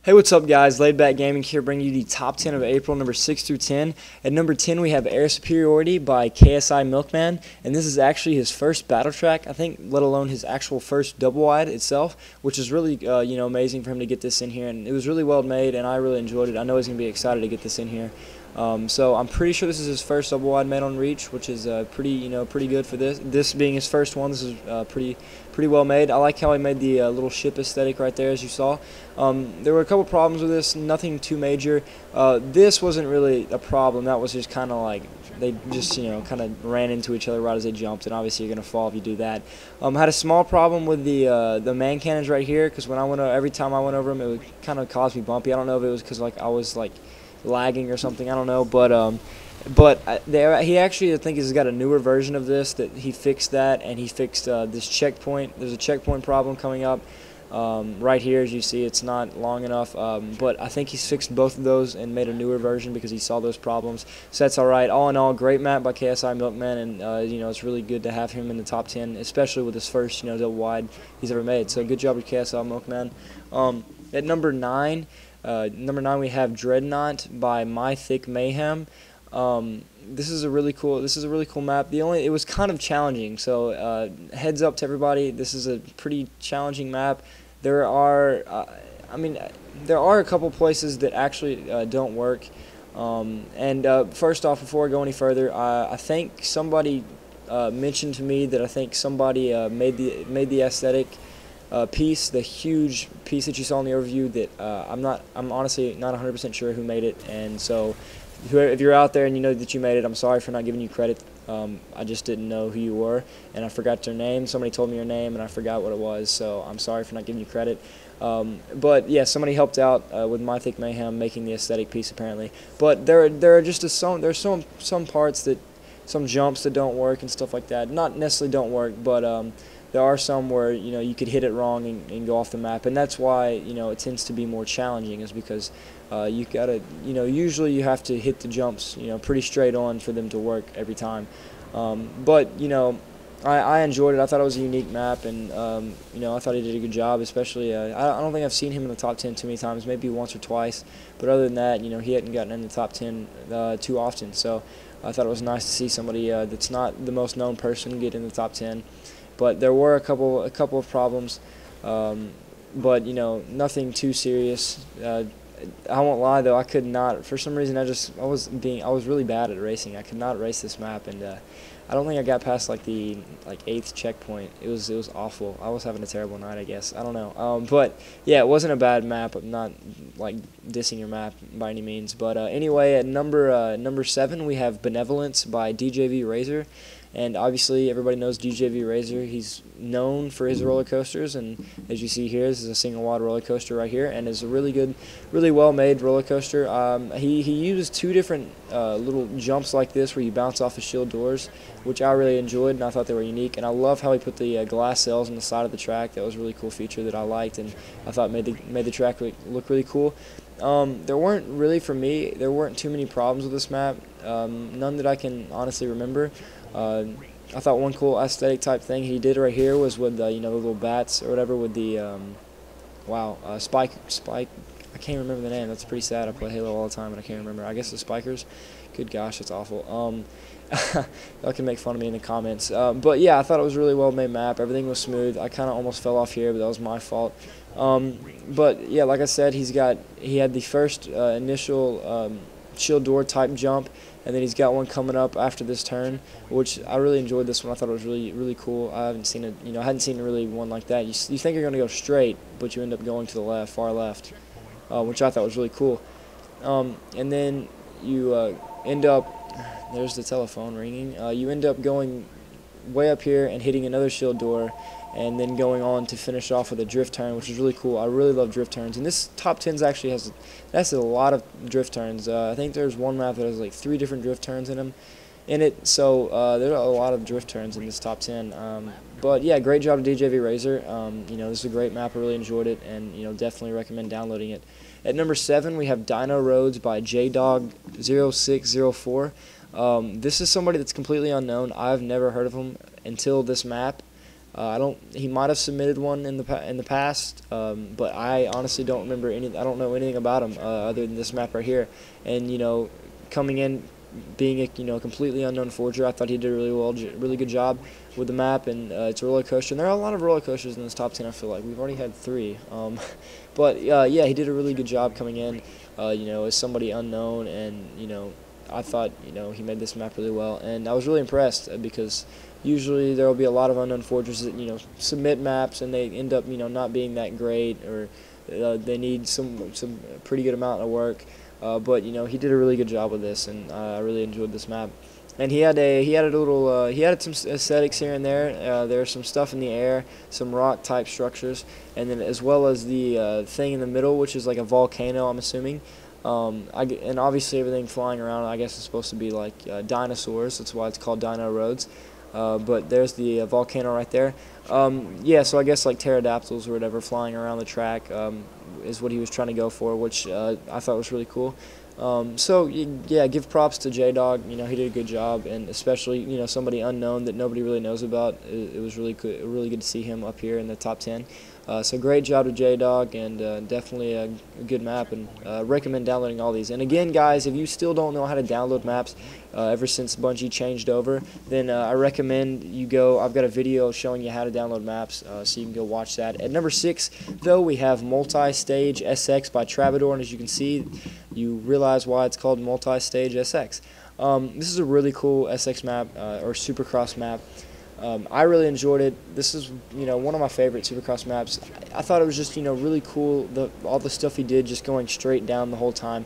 Hey, what's up, guys? LayedBackGaming here, bringing you the top 10 of April, number 6 through 10. At number 10, we have Air Superiority by KSI Milk Man, and this is actually his first battle track, I think, let alone his actual first double wide itself, which is really, amazing for him to get this in here, and it was really well made, and I really enjoyed it. I know he's going to be excited to get this in here. So I'm pretty sure this is his first double wide made on Reach, which is pretty good for this. This being his first one, this is pretty well made. I like how he made the little ship aesthetic right there, as you saw. There were a couple problems with this, nothing too major. This wasn't really a problem. That was just kind of like they just kind of ran into each other right as they jumped, and obviously you're gonna fall if you do that. Had a small problem with the man cannons right here, because when I went every time I went over them, it would kind of cause me bumpy. I don't know if it was because I was lagging or something, I don't know, but he actually, I think, has got a newer version of this that he fixed that, and he fixed this checkpoint. There's a checkpoint problem coming up right here, as you see. It's not long enough, but I think he's fixed both of those and made a newer version because he saw those problems. So that's all right. All in all, great map by KSI Milk Man, and it's really good to have him in the top 10, especially with his first double wide he's ever made. So good job with KSI Milk Man. At number 9. We have DredKnot by Mythikmayhem. This is a really cool map. It was kind of challenging, so heads up to everybody. This is a pretty challenging map. There are a couple places that actually don't work. First off, before I go any further, I think somebody mentioned to me that I think somebody made the aesthetic piece, the huge piece that you saw in the overview, that I'm honestly not 100% sure who made it, and so if you're out there and you know that you made it, I'm sorry for not giving you credit. I just didn't know who you were, and I forgot your name. Somebody told me your name, and I forgot what it was, so I'm sorry for not giving you credit. But yeah, somebody helped out with Mythikmayhem making the aesthetic piece apparently. But there are just some parts that, some jumps that don't work and stuff like that. Not necessarily don't work, but there are some where you could hit it wrong and go off the map, and that's why it tends to be more challenging, is because you gotta usually you have to hit the jumps pretty straight on for them to work every time. But I enjoyed it. I thought it was a unique map, and I thought he did a good job. Especially I don't think I've seen him in the top 10 too many times, maybe once or twice. But other than that, he hadn't gotten in the top 10 too often. So I thought it was nice to see somebody that's not the most known person get in the top 10. But there were a couple of problems, but nothing too serious. I won't lie though, I could not, for some reason I was really bad at racing. I could not race this map, and I don't think I got past the 8th checkpoint. It was awful. I was having a terrible night, I guess. I don't know. But yeah, it wasn't a bad map. I'm not dissing your map by any means. But anyway, at number 7 we have Benevolence by DjV RazoR. And obviously, everybody knows DjV RazoR. He's known for his roller coasters, and as you see here, this is a single wide roller coaster right here, and it's a really good, really well-made roller coaster. He used 2 different little jumps like this where you bounce off the shield doors, which I really enjoyed, and I thought they were unique. And I love how he put the glass cells on the side of the track. That was a really cool feature that I liked, and I thought made the track look really cool. There weren't really, for me, there weren't too many problems with this map. None that I can honestly remember. I thought one cool aesthetic type thing he did right here was with the little bats or whatever with the spike. I can't remember the name. That's pretty sad. I play Halo all the time and I can't remember. I guess the spikers. Good gosh, that's awful. Y'all can make fun of me in the comments. But yeah, I thought it was a really well made map. Everything was smooth. I kind of almost fell off here, but that was my fault. But yeah, like I said, he had the first initial shield door type jump, and then he's got one coming up after this turn, which I really enjoyed. This one, I thought it was really cool. I haven't seen it, I hadn't seen really one like that. You think you're going to go straight, but you end up going to the left, far left, which I thought was really cool. And then you end up, there's the telephone ringing. You end up going way up here and hitting another shield door, and then going on to finish off with a drift turn, which is really cool. I really love drift turns, and this top 10 actually has a lot of drift turns. I think there's one map that has 3 different drift turns in it. So there are a lot of drift turns in this top 10. But yeah, great job to DjV RazoR. This is a great map. I really enjoyed it, and definitely recommend downloading it. At number 7 we have Dino Roads by JDog0604. This is somebody that's completely unknown. I've never heard of him until this map. He might have submitted one in the past, but I honestly don't remember any. I don't know anything about him other than this map right here. And coming in, being a completely unknown forger, I thought he did really good job with the map. And it's a roller coaster. And there are a lot of roller coasters in this top 10. I feel like we've already had 3. But yeah, he did a really good job coming in. As somebody unknown, and I thought he made this map really well, and I was really impressed because usually there will be a lot of unknown forgers that submit maps and they end up not being that great, or they need some pretty good amount of work. But he did a really good job with this, and I really enjoyed this map. And he had some aesthetics here and there. There's some stuff in the air, some rock type structures, and then as well as the thing in the middle, which is like a volcano, I'm assuming. And obviously everything flying around, I guess, is supposed to be like dinosaurs. That's why it's called Dino Roads. But there's the volcano right there. Yeah, so I guess like pterodactyls or whatever flying around the track is what he was trying to go for, which I thought was really cool. So yeah, give props to J-Dog. He did a good job, and especially somebody unknown that nobody really knows about. It was really good to see him up here in the top 10. So great job to J-Dog, and definitely a good map, and recommend downloading all these. And again, guys, if you still don't know how to download maps ever since Bungie changed over, then I recommend you go. I've got a video showing you how to download maps, so you can go watch that. At number 6, though, we have Multi-Stage SX by Trabbedoor, and as you can see, you realize why it's called Multi-Stage SX. This is a really cool SX map, or Supercross map. I really enjoyed it. This is, one of my favorite Supercross maps. I thought it was just, really cool, all the stuff he did just going straight down the whole time.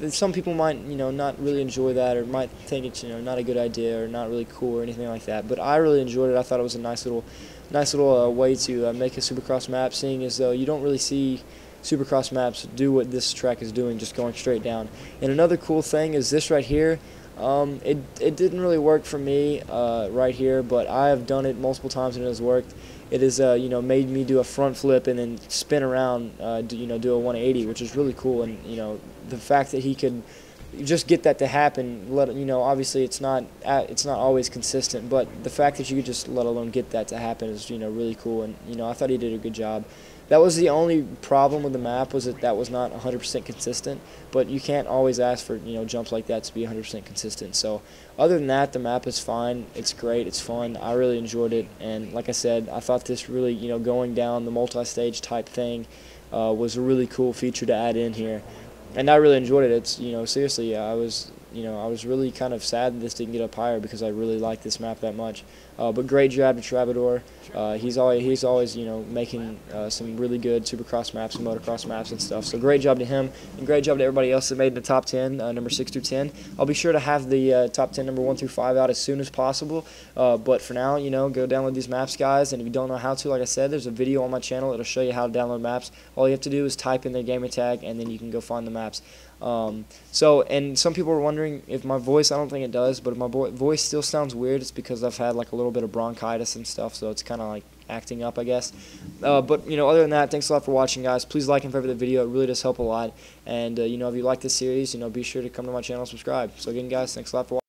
Some people might, not really enjoy that, or might think it's, not a good idea or not really cool or anything like that. But I really enjoyed it. I thought it was a nice little way to make a Supercross map, seeing as though you don't really see Supercross maps do what this track is doing, just going straight down. And another cool thing is this right here. It didn't really work for me right here, but I have done it multiple times and it has worked. It has made me do a front flip and then spin around, do a 180, which is really cool. And the fact that he could just get that to happen, obviously it's not always consistent, but the fact that you could just let alone get that to happen is really cool. And I thought he did a good job. That was the only problem with the map, was that was not 100% consistent, but you can't always ask for jumps like that to be 100% consistent. So other than that, the map is fine. It's great. It's fun. I really enjoyed it, and like I said, I thought this really going down the multi-stage type thing was a really cool feature to add in here, and I really enjoyed it. It's seriously, I was really kind of sad that this didn't get up higher because I really like this map that much. But great job to Trabbedoor. He's always making some really good Supercross maps and motocross maps and stuff. So great job to him, and great job to everybody else that made in the top 10, number 6 through 10. I'll be sure to have the top 10 number 1 through 5 out as soon as possible. But for now, go download these maps, guys. And if you don't know how to, like I said, there's a video on my channel that'll show you how to download maps. All you have to do is type in their gamer tag, and then you can go find the maps. And some people are wondering if my voice, I don't think it does, but if my voice still sounds weird, it's because I've had like a little bit of bronchitis and stuff, so it's kind of like acting up, I guess. But other than that, thanks a lot for watching, guys. Please like and favorite the video. It really does help a lot. And if you like this series, be sure to come to my channel and subscribe. So again, guys, thanks a lot for watching.